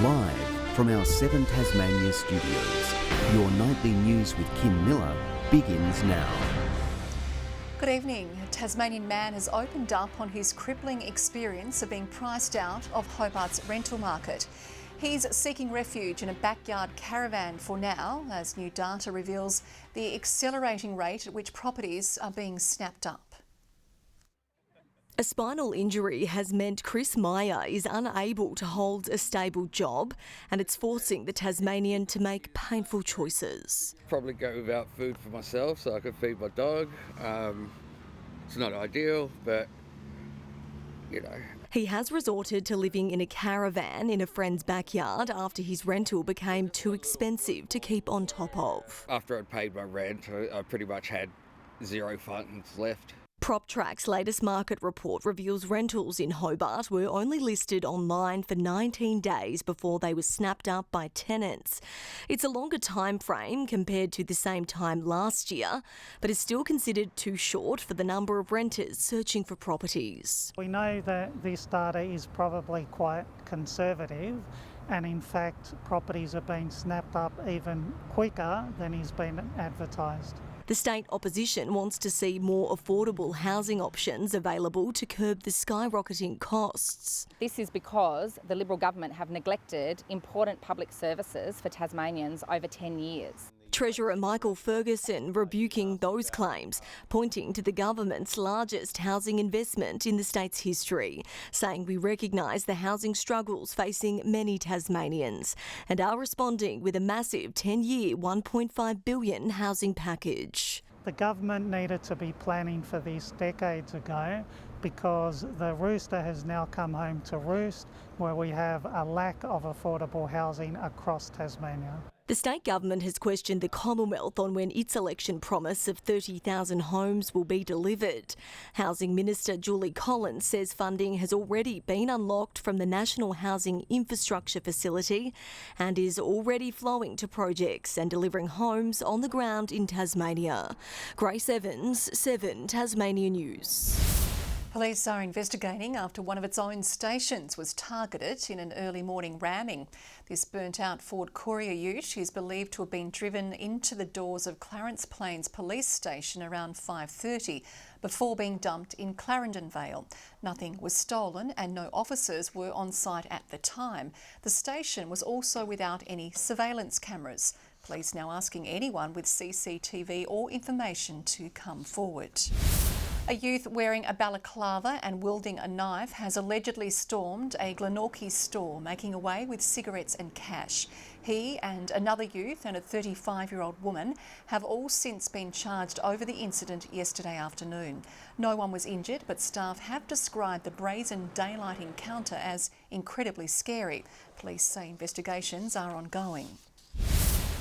Live from our 7 Tasmania studios, your nightly news with Kim Miller begins now. Good evening. A Tasmanian man has opened up on his crippling experience of being priced out of Hobart's rental market. He's seeking refuge in a backyard caravan for now, as new data reveals the accelerating rate at which properties are being snapped up. A spinal injury has meant Chris Meyer is unable to hold a stable job, and it's forcing the Tasmanian to make painful choices. Probably go without food for myself so I could feed my dog. It's not ideal, but you know. He has resorted to living in a caravan in a friend's backyard after his rental became too expensive to keep on top of. After I'd paid my rent, I pretty much had zero funds left. PropTrack's latest market report reveals rentals in Hobart were only listed online for 19 days before they were snapped up by tenants. It's a longer time frame compared to the same time last year, but is still considered too short for the number of renters searching for properties. We know that this data is probably quite conservative, and in fact properties are being snapped up even quicker than is being advertised. The state opposition wants to see more affordable housing options available to curb the skyrocketing costs. This is because the Liberal government have neglected important public services for Tasmanians over 10 years. Treasurer Michael Ferguson rebuking those claims, pointing to the government's largest housing investment in the state's history, saying we recognise the housing struggles facing many Tasmanians and are responding with a massive 10-year $1.5 billion housing package. The government needed to be planning for this decades ago, because the rooster has now come home to roost, where we have a lack of affordable housing across Tasmania. The state government has questioned the Commonwealth on when its election promise of 30,000 homes will be delivered. Housing Minister Julie Collins says funding has already been unlocked from the National Housing Infrastructure Facility and is already flowing to projects and delivering homes on the ground in Tasmania. Grace Evans, 7 Tasmania News. Police are investigating after one of its own stations was targeted in an early morning ramming. This burnt-out Ford Courier ute is believed to have been driven into the doors of Clarence Plains Police Station around 5:30 before being dumped in Clarendon Vale. Nothing was stolen and no officers were on site at the time. The station was also without any surveillance cameras. Police now asking anyone with CCTV or information to come forward. A youth wearing a balaclava and wielding a knife has allegedly stormed a Glenorchy store, making away with cigarettes and cash. He and another youth and a 35-year-old woman have all since been charged over the incident yesterday afternoon. No one was injured, but staff have described the brazen daylight encounter as incredibly scary. Police say investigations are ongoing.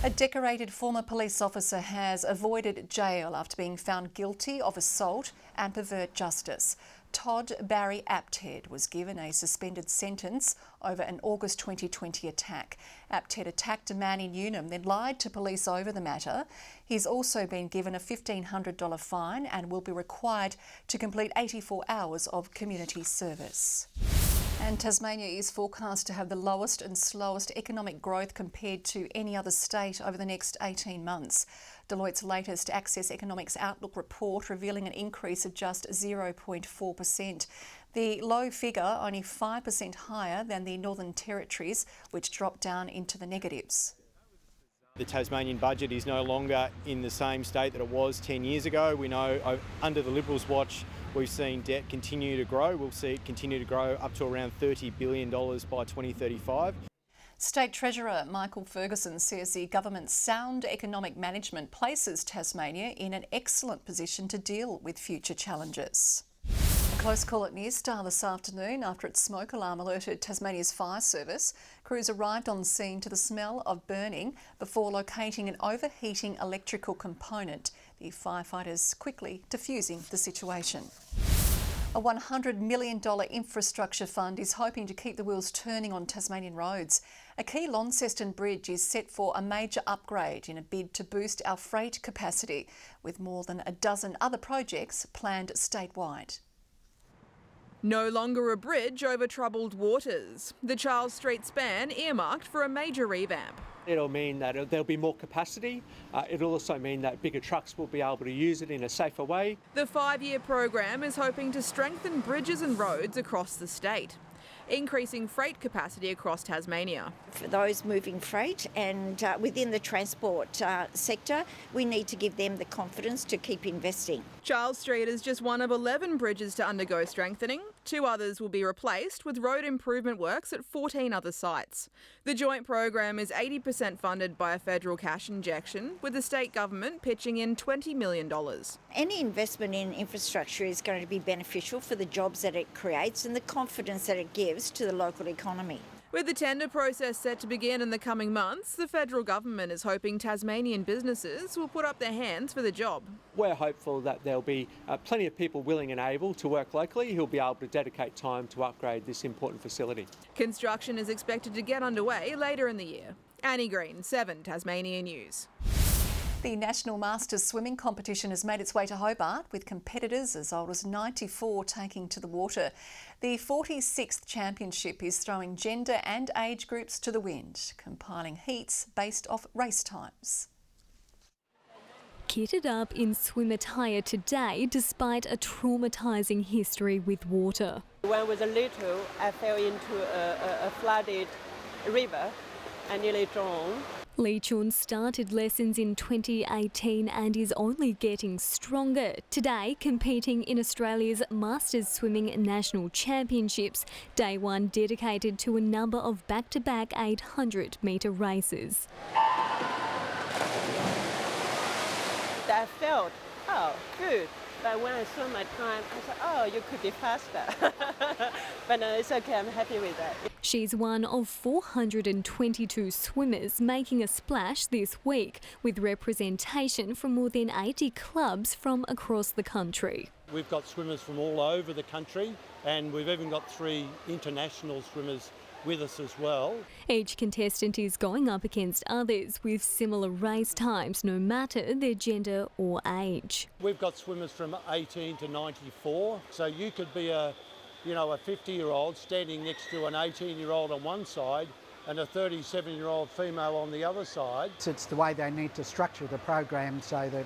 A decorated former police officer has avoided jail after being found guilty of assault and pervert justice. Todd Barry Apted was given a suspended sentence over an August 2020 attack. Apted attacked a man in Unum, then lied to police over the matter. He's also been given a $1,500 fine and will be required to complete 84 hours of community service. And Tasmania is forecast to have the lowest and slowest economic growth compared to any other state over the next 18 months. Deloitte's latest Access Economics Outlook report revealing an increase of just 0.4%. The low figure only 5% higher than the Northern Territories, which dropped down into the negatives. The Tasmanian budget is no longer in the same state that it was 10 years ago. We know under the Liberals' watch we've seen debt continue to grow. We'll see it continue to grow up to around $30 billion by 2035. State Treasurer Michael Ferguson says the government's sound economic management places Tasmania in an excellent position to deal with future challenges. A close call at Nearstar this afternoon after its smoke alarm alerted Tasmania's fire service. Crews arrived on scene to the smell of burning before locating an overheating electrical component. The firefighters quickly diffusing the situation. A $100 million infrastructure fund is hoping to keep the wheels turning on Tasmanian roads. A key Launceston bridge is set for a major upgrade in a bid to boost our freight capacity, with more than a dozen other projects planned statewide. No longer a bridge over troubled waters. The Charles Street span earmarked for a major revamp. It'll mean that there'll be more capacity. It'll also mean that bigger trucks will be able to use it in a safer way. The 5-year program is hoping to strengthen bridges and roads across the state, increasing freight capacity across Tasmania. For those moving freight and within the transport sector, we need to give them the confidence to keep investing. Charles Street is just one of 11 bridges to undergo strengthening. 2 others will be replaced with road improvement works at 14 other sites. The joint program is 80% funded by a federal cash injection, with the state government pitching in $20 million. Any investment in infrastructure is going to be beneficial for the jobs that it creates and the confidence that it gives to the local economy. With the tender process set to begin in the coming months, the federal government is hoping Tasmanian businesses will put up their hands for the job. We're hopeful that there'll be plenty of people willing and able to work locally who'll be able to dedicate time to upgrade this important facility. Construction is expected to get underway later in the year. Annie Green, 7 Tasmania News. The National Masters Swimming Competition has made its way to Hobart, with competitors as old as 94 taking to the water. The 46th championship is throwing gender and age groups to the wind, compiling heats based off race times. Kitted up in swim attire today despite a traumatising history with water. When I was little, I fell into a flooded river and nearly drowned. Lee Chun started lessons in 2018 and is only getting stronger. Today, competing in Australia's Masters Swimming National Championships, day 1 dedicated to a number of back-to-back 800-metre races. I felt, oh, good. But when I saw my time, I said, oh, you could be faster. But no, it's okay, I'm happy with that. She's one of 422 swimmers making a splash this week, with representation from more than 80 clubs from across the country. We've got swimmers from all over the country, and we've even got 3 international swimmers with us as well. Each contestant is going up against others with similar race times, no matter their gender or age. We've got swimmers from 18 to 94, so you could be a 50-year-old standing next to an 18-year-old on one side and a 37-year-old female on the other side. It's the way they need to structure the program so that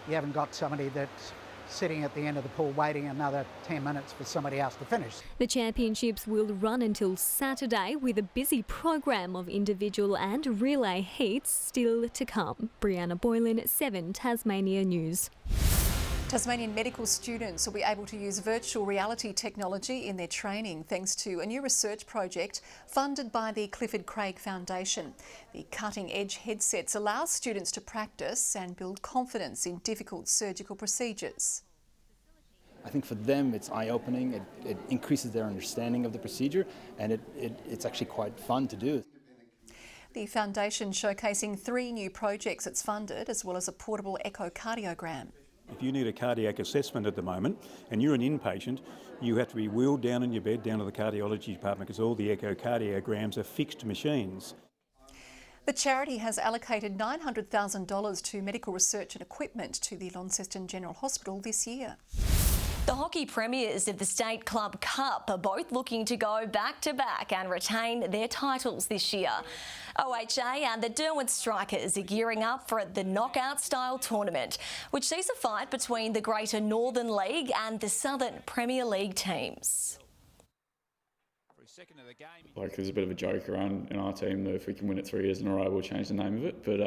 you haven't got somebody that's sitting at the end of the pool waiting another 10 minutes for somebody else to finish. The championships will run until Saturday, with a busy program of individual and relay heats still to come. Brianna Boylan, 7 Tasmania News. Tasmanian medical students will be able to use virtual reality technology in their training thanks to a new research project funded by the Clifford Craig Foundation. The cutting-edge headsets allow students to practice and build confidence in difficult surgical procedures. I think for them it's eye-opening, it increases their understanding of the procedure, and it's actually quite fun to do. The foundation showcasing 3 new projects it's funded, as well as a portable echocardiogram. If you need a cardiac assessment at the moment and you're an inpatient, you have to be wheeled down in your bed down to the cardiology department because all the echocardiograms are fixed machines. The charity has allocated $900,000 to medical research and equipment to the Launceston General Hospital this year. The hockey premiers of the State Club Cup are both looking to go back-to-back and retain their titles this year. OHA and the Derwent Strikers are gearing up for the knockout-style tournament, which sees a fight between the Greater Northern League and the Southern Premier League teams. Like, there's a bit of a joke around in our team that if we can win it 3 years in a row, we'll change the name of it. But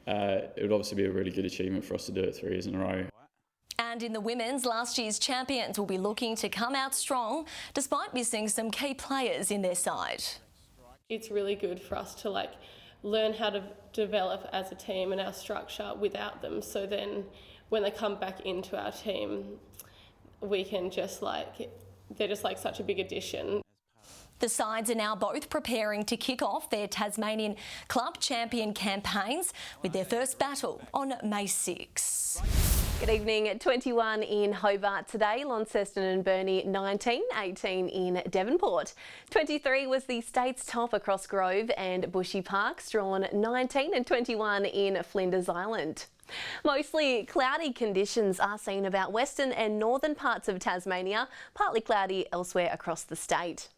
it would obviously be a really good achievement for us to do it 3 years in a row. And in the women's, last year's champions will be looking to come out strong despite missing some key players in their side. It's really good for us to learn how to develop as a team and our structure without them, so then when they come back into our team, we can they're just such a big addition. The sides are now both preparing to kick off their Tasmanian Club Champion campaigns with their first battle on May 6. Good evening. At 21 in Hobart today, Launceston and Burnie 19, 18 in Devonport. 23 was the state's top across Grove and Bushy Parks, drawn 19 and 21 in Flinders Island. Mostly cloudy conditions are seen about western and northern parts of Tasmania, partly cloudy elsewhere across the state.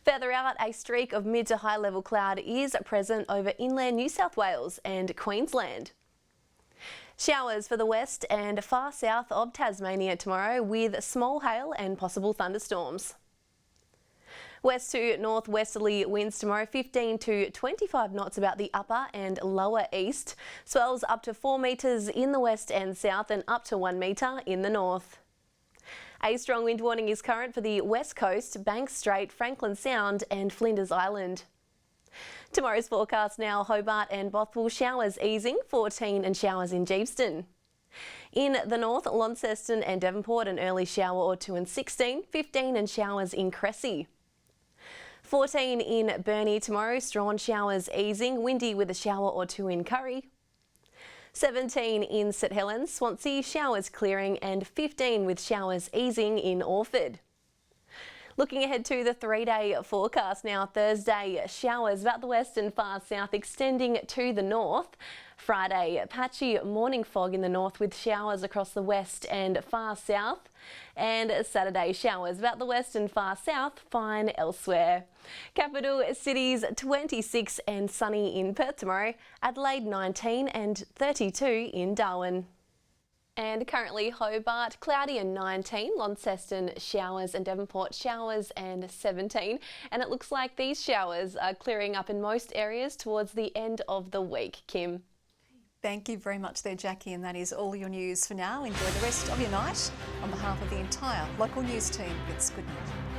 Further out, a streak of mid to high level cloud is present over inland New South Wales and Queensland. Showers for the west and far south of Tasmania tomorrow with small hail and possible thunderstorms. West to northwesterly winds tomorrow, 15 to 25 knots about the upper and lower east. Swells up to 4 metres in the west and south and up to 1 metre in the north. A strong wind warning is current for the west coast, Banks Strait, Franklin Sound and Flinders Island. Tomorrow's forecast now, Hobart and Bothwell showers easing, 14 and showers in Geeveston. In the north, Launceston and Devonport an early shower or two and 16, 15 and showers in Cressy. 14 in Burnie tomorrow, Strahan showers easing, windy with a shower or two in Curry. 17 in St Helens, Swansea showers clearing and 15 with showers easing in Orford. Looking ahead to the 3-day forecast now, Thursday showers about the west and far south extending to the north. Friday, patchy morning fog in the north with showers across the west and far south. And Saturday, showers about the west and far south, fine elsewhere. Capital cities 26 and sunny in Perth tomorrow, Adelaide 19 and 32 in Darwin. And currently Hobart, cloudy and 19, Launceston showers and Devonport showers and 17. And it looks like these showers are clearing up in most areas towards the end of the week. Kim. Thank you very much there, Jackie, and that is all your news for now. Enjoy the rest of your night. On behalf of the entire local news team, it's good night.